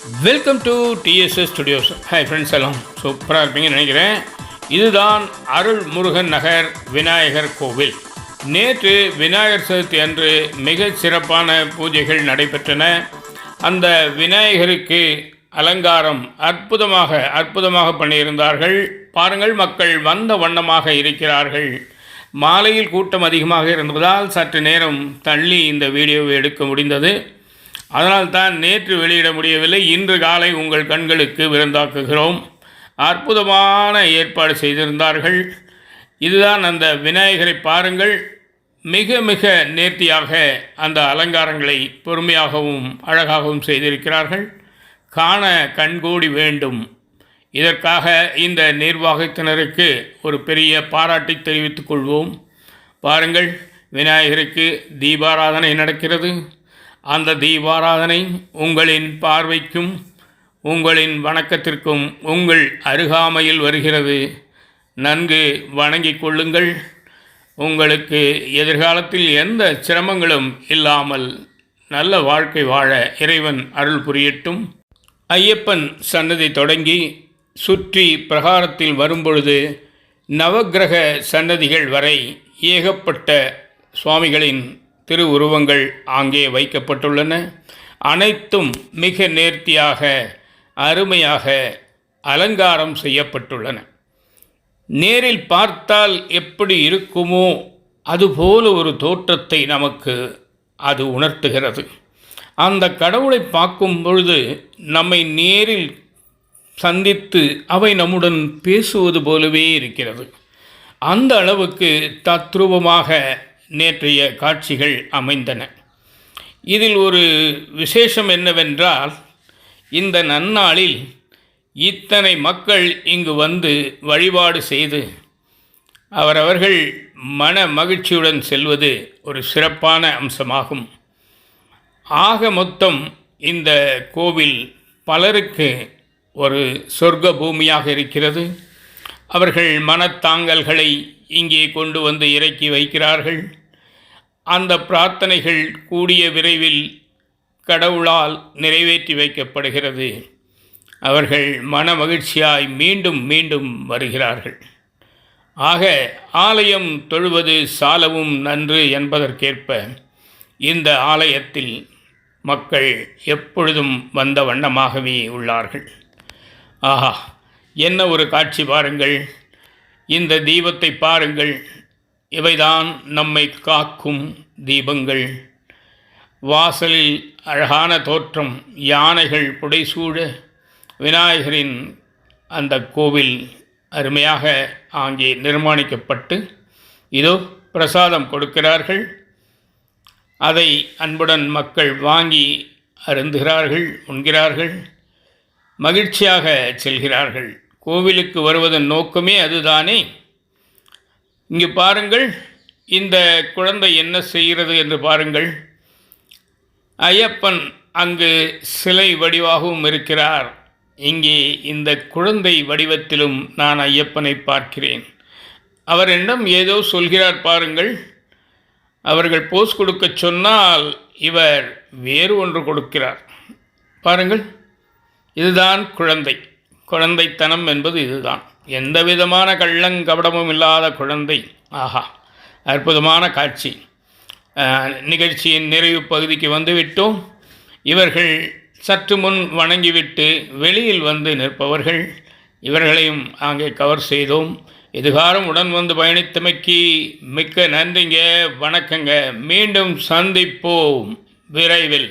Welcome to TDS studios. Hi friends, எல்லாம் சூப்பராக இருப்பீங்கன்னு நினைக்கிறேன். இதுதான் அருள் முருகன் நகர் விநாயகர் கோவில். நேற்று விநாயகர் சதுர்த்தி அன்று மிக சிறப்பான பூஜைகள் நடைபெற்றன. அந்த விநாயகருக்கு அலங்காரம் அற்புதமாக பண்ணியிருந்தார்கள். பாருங்கள், மக்கள் வந்த வண்ணமாக இருக்கிறார்கள். மாலையில் கூட்டம் அதிகமாக இருந்ததால் சற்று நேரம் தள்ளி இந்த வீடியோவை எடுக்க முடிந்தது. அதனால்தான் நேற்று வெளியிட முடியவில்லை. இன்று காலை உங்கள் கண்களுக்கு விருந்தாக்குகிறோம். அற்புதமான ஏற்பாடு செய்திருந்தார்கள். இதுதான் அந்த விநாயகரை பாருங்கள். மிக மிக நேர்த்தியாக அந்த அலங்காரங்களை பொறுமையாகவும் அழகாகவும் செய்திருக்கிறார்கள். காண கண்கூடி வேண்டும். இதற்காக இந்த நிர்வாகத்தினருக்கு ஒரு பெரிய பாராட்டை தெரிவித்துக் கொள்வோம். பாருங்கள், விநாயகருக்கு தீபாராதனை நடக்கிறது. அந்த தீபாராதனை உங்களின் பார்வைக்கும் உங்களின் வணக்கத்திற்கும் உங்கள் அருகாமையில் வருகிறது. நன்கு வணங்கிக் கொள்ளுங்கள். உங்களுக்கு எதிர்காலத்தில் எந்த சிரமங்களும் இல்லாமல் நல்ல வாழ்க்கை வாழ இறைவன் அருள் புரியட்டும். ஐயப்பன் சன்னதி தொடங்கி சுற்றி பிரகாரத்தில் வரும்பொழுது நவக்கிரக சன்னதிகள் வரை ஏகப்பட்ட சுவாமிகளின் திருவுருவங்கள் அங்கே வைக்கப்பட்டுள்ளன. அனைத்தும் மிக நேர்த்தியாக அருமையாக அலங்காரம் செய்யப்பட்டுள்ளன. நேரில் பார்த்தால் எப்படி இருக்குமோ அதுபோல ஒரு தோற்றத்தை நமக்கு அது உணர்த்துகிறது. அந்த கடவுளை பார்க்கும் பொழுது நம்மை நேரில் சந்தித்து அவை நம்முடன் பேசுவது போலவே இருக்கிறது. அந்த அளவுக்கு தத்ரூபமாக நேற்றைய காட்சிகள் அமைந்தன. இதில் ஒரு விசேஷம் என்னவென்றால், இந்த நன்னாளில் இத்தனை மக்கள் இங்கு வந்து வழிபாடு செய்து அவரவர்கள் மன மகிழ்ச்சியுடன் செல்வது ஒரு சிறப்பான அம்சமாகும். ஆக மொத்தம் இந்த கோவில் பலருக்கு ஒரு சொர்க்க பூமியாக இருக்கிறது. அவர்கள் மனத்தாங்கல்களை இங்கே கொண்டு வந்து இறக்கி வைக்கிறார்கள். அந்த பிரார்த்தனைகள் கூடிய விரைவில் கடவுளால் நிறைவேற்றி வைக்கப்படுகிறது. அவர்கள் மன மகிழ்ச்சியாய் மீண்டும் மீண்டும் வருகிறார்கள். ஆக ஆலயம் தொழுவது சாலவும் நன்று என்பதற்கேற்ப இந்த ஆலயத்தில் மக்கள் எப்பொழுதும் வந்த வண்ணமாகவே உள்ளார்கள். ஆஹா, என்ன ஒரு காட்சி பாருங்கள்! இந்த தீபத்தை பாருங்கள். இவைதான் நம்மை காக்கும் தீபங்கள். வாசலில் அழகான தோற்றம், யானைகள் புடைசூழ விநாயகரின் அந்த கோவில் அருமையாக அங்கே நிர்மாணிக்கப்பட்டு இதோ பிரசாதம் கொடுக்கிறார்கள். அதை அன்புடன் மக்கள் வாங்கி அருந்துகிறார்கள், உண்கிறார்கள், மகிழ்ச்சியாக செல்கிறார்கள். கோவிலுக்கு வருவதன் நோக்கமே அதுதானே. இங்கு பாருங்கள், இந்த குழந்தை என்ன செய்கிறது என்று பாருங்கள். ஐயப்பன் அங்கு சிலை வடிவாகவும் இருக்கிறார். இங்கே இந்த குழந்தை வடிவத்திலும் நான் ஐயப்பனை பார்க்கிறேன். அவர் என்னிடம் ஏதோ சொல்கிறார் பாருங்கள். அவர்கள் போஸ் கொடுக்க சொன்னால் இவர் வேறு ஒன்று கொடுக்கிறார். பாருங்கள், இதுதான் குழந்தைத்தனம் என்பது இதுதான். எந்த விதமான கள்ளங்கபடமும் இல்லாத குழந்தை. ஆஹா, அற்புதமான காட்சி. நிகழ்ச்சியின் நிறைவு பகுதிக்கு வந்துவிட்டோம். இவர்கள் சற்று முன் வணங்கிவிட்டு வெளியில் வந்து நிற்பவர்கள். இவர்களையும் அங்கே கவர் செய்தோம். இதுகாரம் உடன் வந்து பயணித்தமைக்கு மிக்க நன்றிங்க, வணக்கங்க. மீண்டும் சந்திப்போம் விரைவில்.